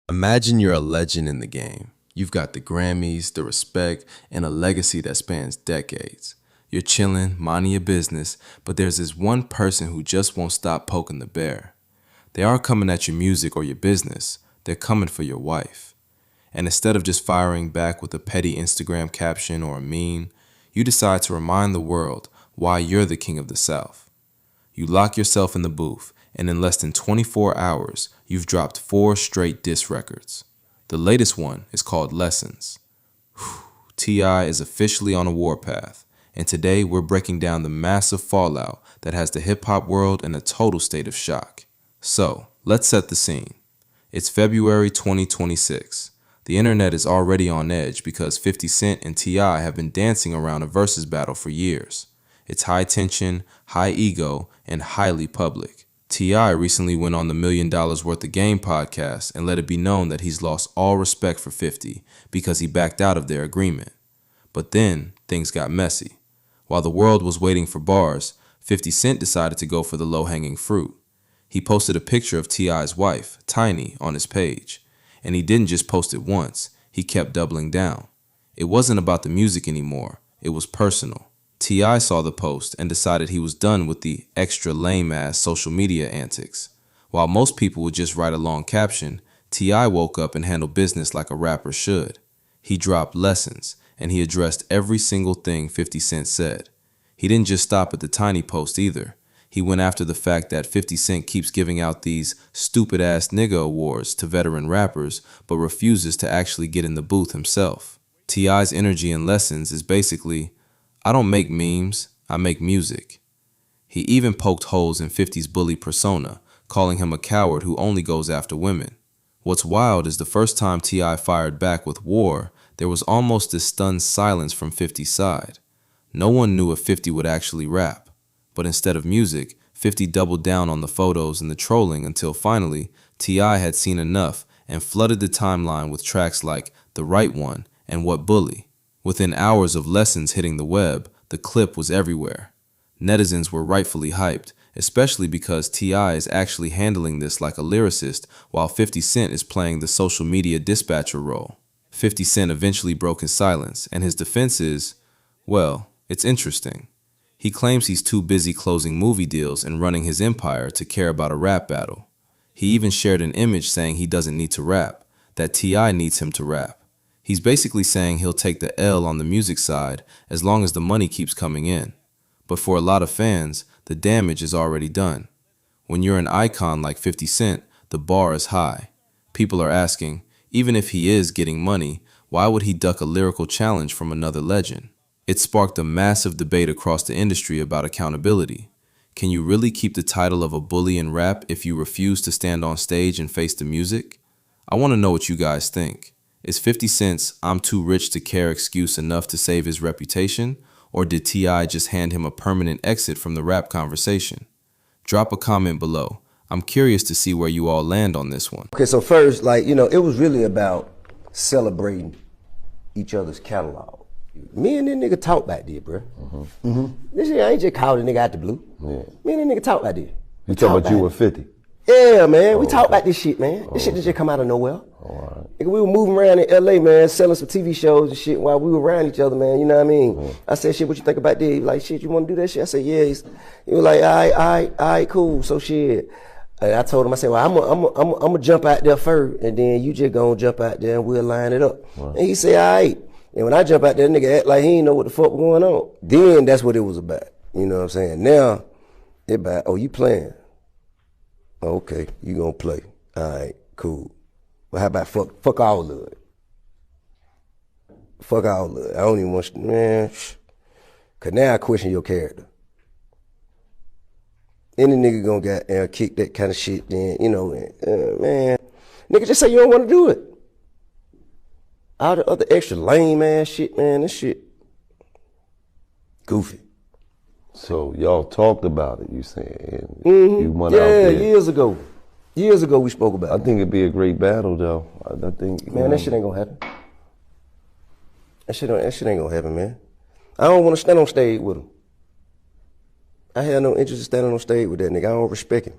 Imagine you're a legend in the game. You've got the Grammys, the respect, and a legacy that spans decades. You're chilling, minding your business, but there's this one person who just won't stop poking the bear. They aren't coming at your music or your business, they're coming for your wife. And instead of just firing back with a petty Instagram caption or a meme, you decide to remind the world why you're the king of the South. You lock yourself in the booth, and in less than 24 hours, you've dropped 4 straight diss records. The latest one is called Lessons. T.I. is officially on a warpath, and today we're breaking down the massive fallout that has the hip-hop world in a total state of shock. So, let's set the scene. It's February 2026. The internet is already on edge because 50 Cent and T.I. have been dancing around a versus battle for years. It's high tension, high ego, and highly public. T.I. recently went on the $1 Million Worth of Game podcast and let it be known that he's lost all respect for 50 because he backed out of their agreement. But then, things got messy. While the world was waiting for bars, 50 Cent decided to go for the low-hanging fruit. He posted a picture of T.I.'s wife, Tiny, on his page. And he didn't just post it once, he kept doubling down. It wasn't about the music anymore, it was personal. T.I. saw the post and decided he was done with the extra lame-ass social media antics. While most people would just write a long caption, T.I. woke up and handled business like a rapper should. He dropped Lessons, and he addressed every single thing 50 Cent said. He didn't just stop at the Tiny post either. He went after the fact that 50 Cent keeps giving out these stupid-ass nigga awards to veteran rappers, but refuses to actually get in the booth himself. T.I.'s energy in Lessons is basically, I don't make memes, I make music. He even poked holes in 50's bully persona, calling him a coward who only goes after women. What's wild is the first time T.I. fired back with war, there was almost this stunned silence from 50's side. No one knew if 50 would actually rap. But instead of music, 50 doubled down on the photos and the trolling until finally, T.I. had seen enough and flooded the timeline with tracks like The Right One and What Bully. Within hours of Lessons hitting the web, the clip was everywhere. Netizens were rightfully hyped, especially because T.I. is actually handling this like a lyricist while 50 Cent is playing the social media dispatcher role. 50 Cent eventually broke his silence, and his defense is, well, it's interesting. He claims he's too busy closing movie deals and running his empire to care about a rap battle. He even shared an image saying he doesn't need to rap, that T.I. needs him to rap. He's basically saying he'll take the L on the music side as long as the money keeps coming in. But for a lot of fans, the damage is already done. When you're an icon like 50 Cent, the bar is high. People are asking, even if he is getting money, why would he duck a lyrical challenge from another legend? It sparked a massive debate across the industry about accountability. Can you really keep the title of a bully in rap if you refuse to stand on stage and face the music? I want to know what you guys think. Is 50 Cent's "I'm too rich to care" excuse enough to save his reputation, or did T.I. just hand him a permanent exit from the rap conversation? Drop a comment below. I'm curious to see where you all land on this one. Okay, so first, it was really about celebrating each other's catalog. Me and that nigga talk back there, bro. This shit, I ain't just called a nigga out the blue. Yeah. Me and that nigga talk back there. You talking about you with 50? Yeah, man. We talk about this shit, man. This shit just come out of nowhere. All right. Nigga, we were moving around in LA, man, selling some TV shows and shit while we were around each other, man. You know what I mean? I said, shit, what you think about this? He was like, shit, you want to do that shit? I said, yeah. He was like, all right, cool. So shit. And I told him, I said, well, I'm gonna jump out there first, and then you just gonna jump out there and we'll line it up. Right. And he said, all right. And when I jump out there, nigga act like he ain't know what the fuck was going on. Then that's what it was about. You know what I'm saying? Now, it about, oh, you playing? Okay, you gonna play. All right, cool. But how about fuck all of it? Fuck all of it. I don't even want, man. Cause now I question your character. Any nigga gonna get kick that kind of shit, then, man. Nigga, just say you don't want to do it. All the other extra lame ass shit, man, this shit goofy. So y'all talked about it, you saying? You went out there. Years ago. Years ago we spoke about it. I think it'd be a great battle, though. I think. Man, that shit ain't gonna happen. That shit ain't gonna happen, man. I don't want to stand on stage with him. I have no interest in standing on stage with that nigga. I don't respect him.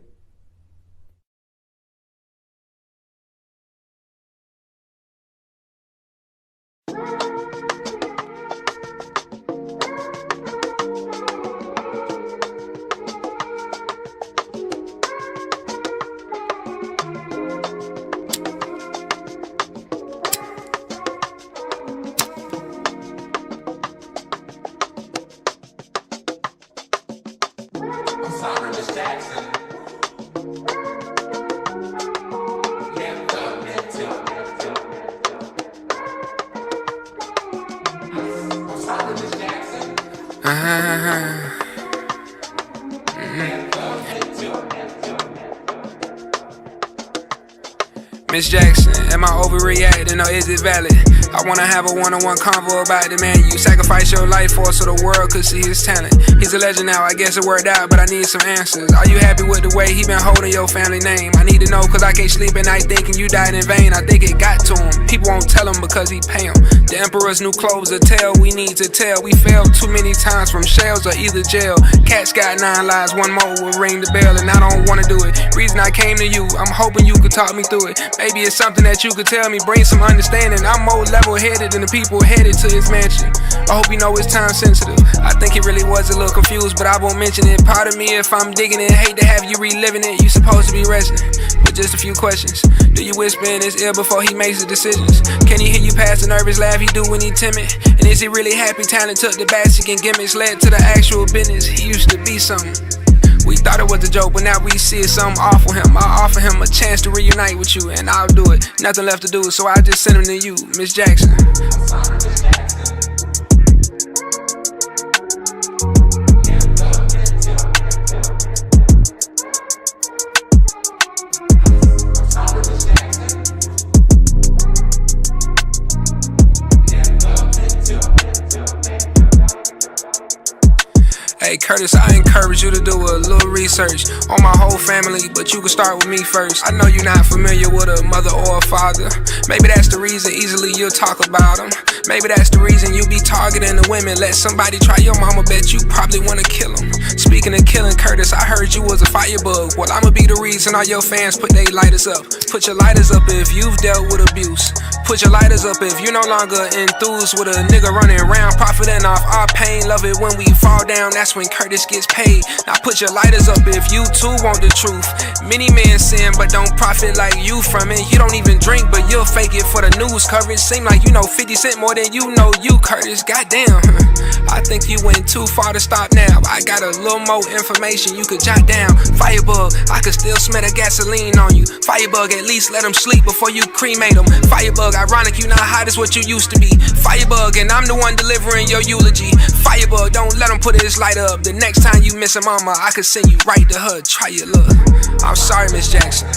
Miss Jackson, am I overreacting or is it valid? I wanna have a one-on-one convo about the man you sacrificed your life for so the world could see his talent. He's a legend now, I guess it worked out, but I need some answers. Are you happy with the way he been holding your family name? I need to know cause I can't sleep at night thinking you died in vain. I think it got to him, people won't tell him because he pay him. The emperor's new clothes to tell, we need to tell. We failed too many times from shells or either jail. Cats got 9 lives, one more will ring the bell and I don't wanna do it. Reason I came to you, I'm hoping you could talk me through it. Maybe it's something that you could tell me, bring some understanding. I'm more level-headed than the people headed to his mansion. I hope you know it's time sensitive. I think he really was a little confused, but I won't mention it. Pardon me if I'm digging it, hate to have you reliving it. You supposed to be resting, with just a few questions. Do you whisper in his ear before he makes the decisions? Can he hear you past the nervous laugh he do when he timid? And is he really happy talent took the basic and gimmicks led to the actual business? He used to be something. We thought it was a joke, but now we see it's something off with him. I offer him a chance to reunite with you, and I'll do it. Nothing left to do, so I just send him to you, Miss Jackson. Hey Curtis, I encourage you to do a little research on my whole family, but you can start with me first. I know you're not familiar with a mother or a father. Maybe that's the reason easily you'll talk about them. Maybe that's the reason you be targeting the women. Let somebody try your mama, bet you probably wanna kill them. Speaking of killing, Curtis, I heard you was a firebug. Well, I'ma be the reason all your fans put their lighters up. Put your lighters up if you've dealt with abuse. Put your lighters up if you're no longer enthused with a nigga running around profiting off our pain. Love it when we fall down, that's when Curtis gets paid. Now put your lighters up if you too want the truth. Many men sin but don't profit like you from it. You don't even drink but you'll fake it for the news coverage. Seem like you know 50 Cent more than you know you, Curtis. Goddamn, I think you went too far to stop now. I got a little more information you could jot down. Firebug, I could still smell the gasoline on you. Firebug, at least let him sleep before you cremate him. Firebug, ironic you not hot as what you used to be. Firebug, and I'm the one delivering your eulogy. Firebug, don't let him put his light up. The next time you miss a mama, I could send you right to her. Try your luck. I'm sorry, Miss Jackson.